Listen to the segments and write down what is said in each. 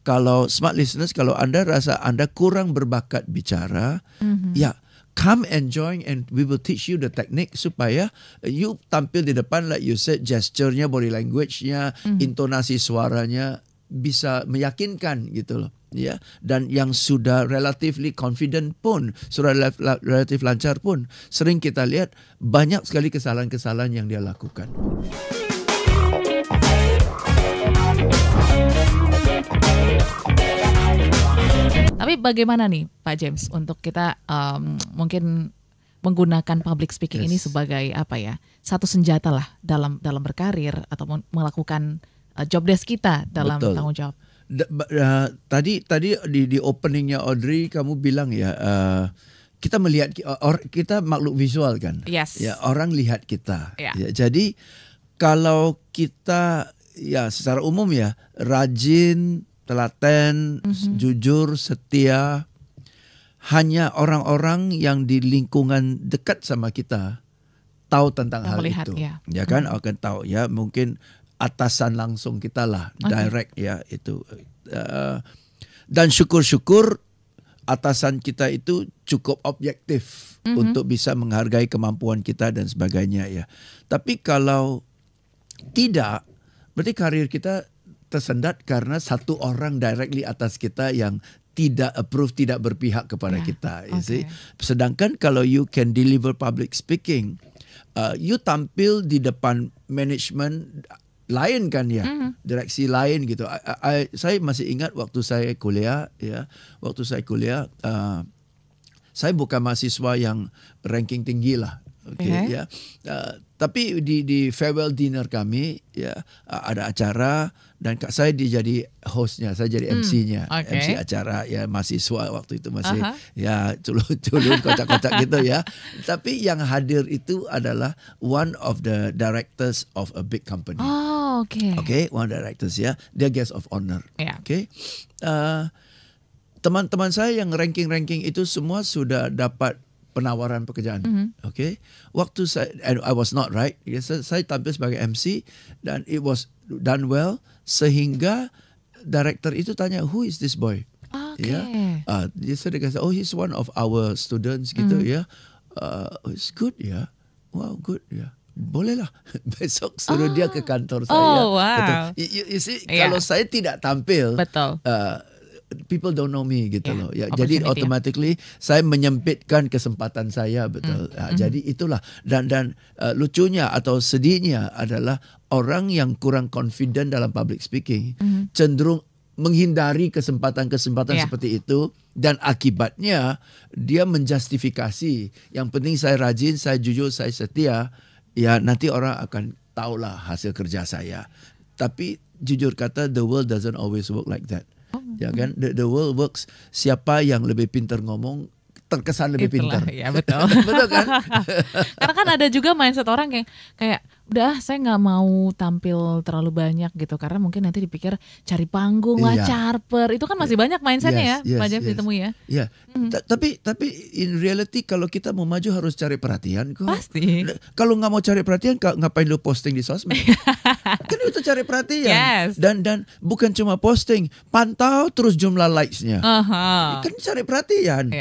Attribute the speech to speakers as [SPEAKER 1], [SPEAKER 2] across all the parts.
[SPEAKER 1] Kalau smart listeners, kalau Anda rasa Anda kurang berbakat bicara, ya come and join and we will teach you the technique supaya you tampil di depan, like you said, gesture-nya, body language-nya, intonasi suaranya bisa meyakinkan gitu loh. Ya, dan yang sudah relatively confident pun, sudah relatif lancar pun, sering kita lihat banyak sekali kesalahan-kesalahan yang dia lakukan.
[SPEAKER 2] Tapi bagaimana nih Pak James untuk kita mungkin menggunakan public speaking ini sebagai apa ya, satu senjata lah dalam berkarir atau melakukan job desk kita dalam tanggung jawab.
[SPEAKER 1] Tadi di openingnya Audrey kamu bilang ya, kita melihat, kita makhluk visual kan.
[SPEAKER 2] Yes.
[SPEAKER 1] Ya, orang lihat kita.
[SPEAKER 2] Yeah.
[SPEAKER 1] Ya, jadi kalau kita ya secara umum ya rajin, telaten, jujur, setia, hanya orang-orang yang di lingkungan dekat sama kita tahu tentang hal
[SPEAKER 2] melihat,
[SPEAKER 1] itu.
[SPEAKER 2] Ya
[SPEAKER 1] Kan akan tahu ya, mungkin atasan langsung kita lah, direct ya itu. Dan syukur-syukur atasan kita itu cukup objektif untuk bisa menghargai kemampuan kita dan sebagainya ya. Tapi kalau tidak, berarti karir kita tersendat karena satu orang directly atas kita yang tidak approve, tidak berpihak kepada kita. You see? Sedangkan kalau you can deliver public speaking, you tampil di depan management lain kan ya, direksi lain gitu. Saya masih ingat waktu saya kuliah ya, saya bukan mahasiswa yang ranking tinggi lah, ya. Tapi di farewell dinner kami ya ada acara dan saya jadi hostnya, saya jadi MC-nya, MC acara ya, mahasiswa waktu itu masih ya culun kocak-kocak gitu ya. Tapi yang hadir itu adalah one of the directors of a big company. Okay, one directors ya, dia guest of honor. Okay, teman-teman saya yang ranking itu semua sudah dapat penawaran pekerjaan. Okay, waktu I was not right. Saya tampil sebagai MC dan it was done well sehingga director itu tanya, who is this boy? Ya, dia kata, oh he's one of our students gitu ya. It's good ya, wow good ya. Bolehlah besok suruh dia ke kantor saya.
[SPEAKER 2] Wow.
[SPEAKER 1] You see, kalau saya tidak tampil, people don't know me gitu loh. Ya, jadi automatically saya menyempitkan kesempatan saya, betul. Jadi itulah dan lucunya atau sedihnya adalah orang yang kurang confident dalam public speaking cenderung menghindari kesempatan-kesempatan seperti itu dan akibatnya dia menjustifikasi. Yang penting saya rajin, saya jujur, saya setia. Ya nanti orang akan tahulah hasil kerja saya. Tapi jujur kata, the world doesn't always work like that. Ya kan, the world works, siapa yang lebih pintar ngomong terkesan lebih pintar.
[SPEAKER 2] Ya betul.
[SPEAKER 1] Betul kan?
[SPEAKER 2] Karena kan ada juga mindset orang yang kayak udah saya nggak mau tampil terlalu banyak gitu karena mungkin nanti dipikir cari panggung lah, charper. Itu kan masih banyak mindsetnya Pak James ditemui ya.
[SPEAKER 1] Iya. Tapi in reality kalau kita mau maju harus cari perhatian kok.
[SPEAKER 2] Pasti.
[SPEAKER 1] Kalau nggak mau cari perhatian, ngapain lu posting di sosmed? Kan itu cari perhatian. Dan bukan cuma posting, pantau terus jumlah likes-nya. Kan cari perhatian.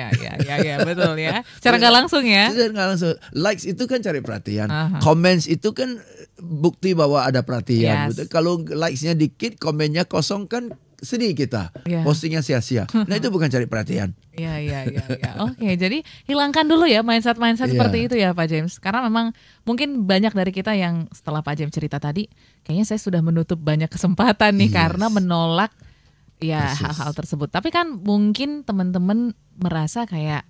[SPEAKER 2] Iya betul ya. Cara nggak langsung ya.
[SPEAKER 1] Cara nggak langsung. Likes itu kan cari perhatian. Comments itu kan bukti bahwa ada perhatian. Kalau likes-nya dikit, komennya kosong kan sedih kita. Postingnya sia-sia. Nah itu bukan cari perhatian.
[SPEAKER 2] Iya. Oke, jadi hilangkan dulu ya mindset seperti itu ya Pak James. Karena memang mungkin banyak dari kita yang setelah Pak James cerita tadi, kayaknya saya sudah menutup banyak kesempatan nih karena menolak ya hal-hal tersebut. Tapi kan mungkin teman-teman merasa kayak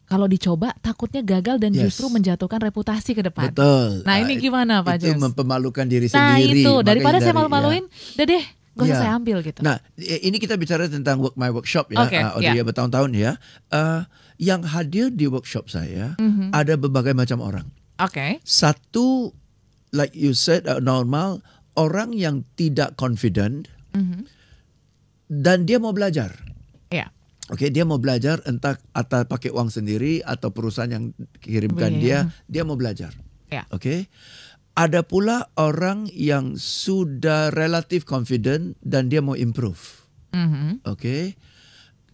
[SPEAKER 2] kalau dicoba takutnya gagal dan justru menjatuhkan reputasi ke depan.
[SPEAKER 1] Betul.
[SPEAKER 2] Nah ini gimana Pak James?
[SPEAKER 1] Itu mempermalukan diri
[SPEAKER 2] nah,
[SPEAKER 1] sendiri.
[SPEAKER 2] Nah itu, daripada saya malu-maluin, udah deh gak usah saya ambil gitu.
[SPEAKER 1] Nah ini kita bicara tentang my workshop ya, Audrey bertahun-tahun ya. Yang hadir di workshop saya ada berbagai macam orang. Satu, like you said, normal, orang yang tidak confident dan dia mau belajar. Dia mau belajar entah pakai uang sendiri atau perusahaan yang kirimkan dia mau belajar. Ada pula orang yang sudah relatif confident dan dia mau improve. Okay.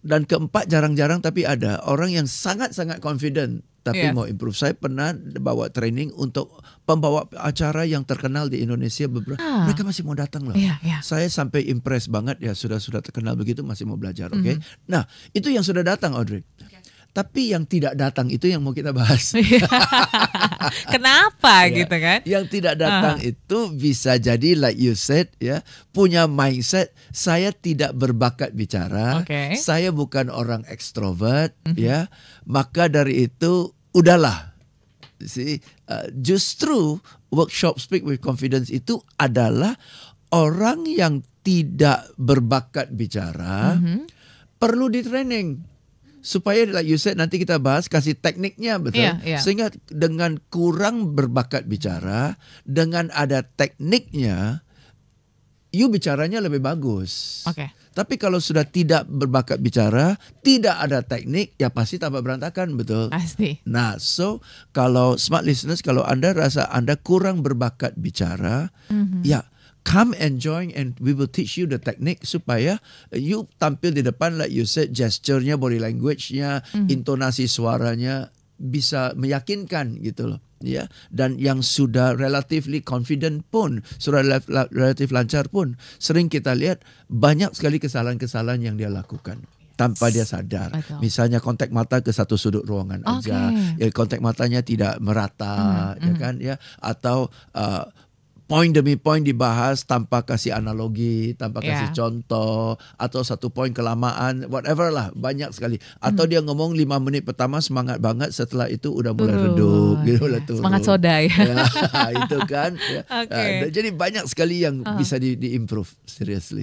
[SPEAKER 1] Dan keempat jarang-jarang tapi ada orang yang sangat-sangat confident tapi mau improve. Saya pernah bawa training untuk pembawa acara yang terkenal di Indonesia beberapa. Mereka masih mau datang loh. Saya sampai impress banget ya, sudah terkenal begitu masih mau belajar. Okay? Nah, itu yang sudah datang, Audrey. Tapi yang tidak datang itu yang mau kita bahas.
[SPEAKER 2] Kenapa gitu kan?
[SPEAKER 1] Yang tidak datang itu bisa jadi like you said ya, punya mindset saya tidak berbakat bicara, saya bukan orang ekstrovert ya. Maka dari itu udahlah. Justru workshop Speak with Confidence itu adalah orang yang tidak berbakat bicara perlu di training. Supaya like you said nanti kita bahas kasih tekniknya betul. Sehingga dengan kurang berbakat bicara, dengan ada tekniknya, you bicaranya lebih bagus. Tapi kalau sudah tidak berbakat bicara, tidak ada teknik, ya pasti tambah berantakan, betul?
[SPEAKER 2] Pasti.
[SPEAKER 1] Nah, so kalau smart listeners, kalau Anda rasa Anda kurang berbakat bicara, ya come and join and we will teach you the technique supaya you tampil di depan like you said, gesture-nya, body language-nya, intonasi suaranya bisa meyakinkan gitu loh. Ya, dan yang sudah relatively confident pun, sudah relatif lancar pun, sering kita lihat banyak sekali kesalahan-kesalahan yang dia lakukan tanpa dia sadar. Misalnya kontak mata ke satu sudut ruangan aja, ya kontak matanya tidak merata, ya kan ya, atau poin demi poin dibahas tanpa kasih analogi, tanpa kasih contoh, atau satu poin kelamaan, whatever lah, banyak sekali. Atau dia ngomong 5 menit pertama semangat banget, setelah itu udah mulai redup, gitu lah tuh.
[SPEAKER 2] Semangat soda ya.
[SPEAKER 1] Itu kan. Jadi banyak sekali yang bisa di-improve, seriously.